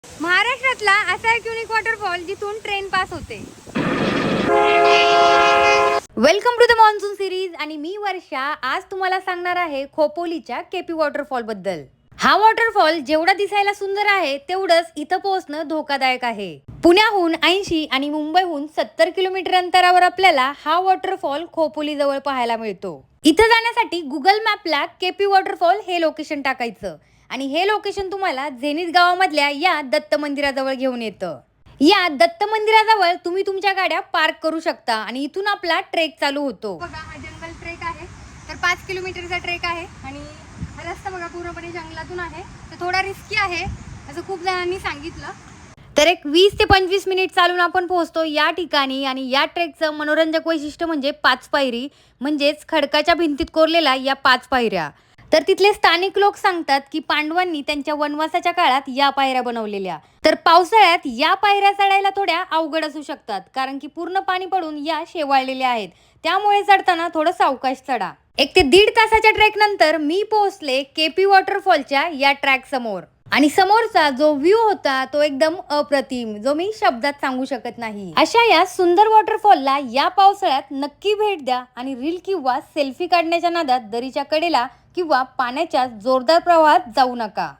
महाराष्ट्रातला असा एक युनिक वॉटरफॉल जिथून ट्रेन पास होते। Welcome to the monsoon series आणि मी वर्षा आज तुम्हाला सांगणार आहे खोपोलीच्या केपी वॉटरफॉल बद्दल। हा वॉटरफॉल जेवढा दिसायला सुंदर आहे तेवढंच इथं पोहोचणं धोकादायक आहे। पुण्याहून 80 आणि मुंबईहून 70 किलोमीटर अंतरावर आपल्याला हा वॉटरफॉल खोपोली जवळ पाहायला मिळतो। इथं जाण्यासाठी गुगल मॅपला केपी वॉटरफॉल हे लोकेशन टाकायचं आणि हे लोकेशन तुम्हाला झेनिथ गावामधल्या या दत्त मंदिराजवळ घेऊन येतं। या दत्त मंदिराजवळ तुम्ही तुमच्या गाड्या पार्क करू शकता आणि इथून आपला ट्रेक चालू होतो। बघा हा जंगल ट्रेक आहे, तर 5 किलोमीटरचा ट्रेक आहे आणि हा रस्ता बघा पूर्णपणे जंगलातून आहे, तर थोडा रिस्की आहे असं खूप जणांनी सांगितलं। तर एक 20 ते 25 मिनिट चालून आपण पोहोचतो या ठिकाणी आणि या ट्रेकचं मनोरंजक वैशिष्ट्य म्हणजे 5 पायरी म्हणजेच खडकाच्या भिंतीत कोरलेल्या या 5 पायऱ्या। तर तिथले स्थानिक लोक सांगतात की पांडवांनी त्यांच्या वनवासाच्या काळात या पायऱ्या बनवलेल्या। तर पावसाळ्यात या पायऱ्या चढायला थोड्या अवघड असू शकतात कारण की पूर्ण पाणी पडून या शेवाळलेल्या आहेत, त्यामुळे चढताना थोडं सावकाश चढा। 1 ते 1.5 तासाच्या ट्रेक नंतर मी पोहोचले केपी वॉटरफॉलच्या या ट्रॅक समोर आणि समोरचा जो व्ह्यू होता तो एकदम अप्रतिम, जो मी शब्दात सांगू शकत नाही। अशा या सुंदर वॉटरफॉलला या पावसाळ्यात नक्की भेट द्या आणि रील किंवा सेल्फी काढण्याच्या नादात दरीच्या कडेला किंवा पाण्याच्या जोरदार प्रवाहात जाऊ नका।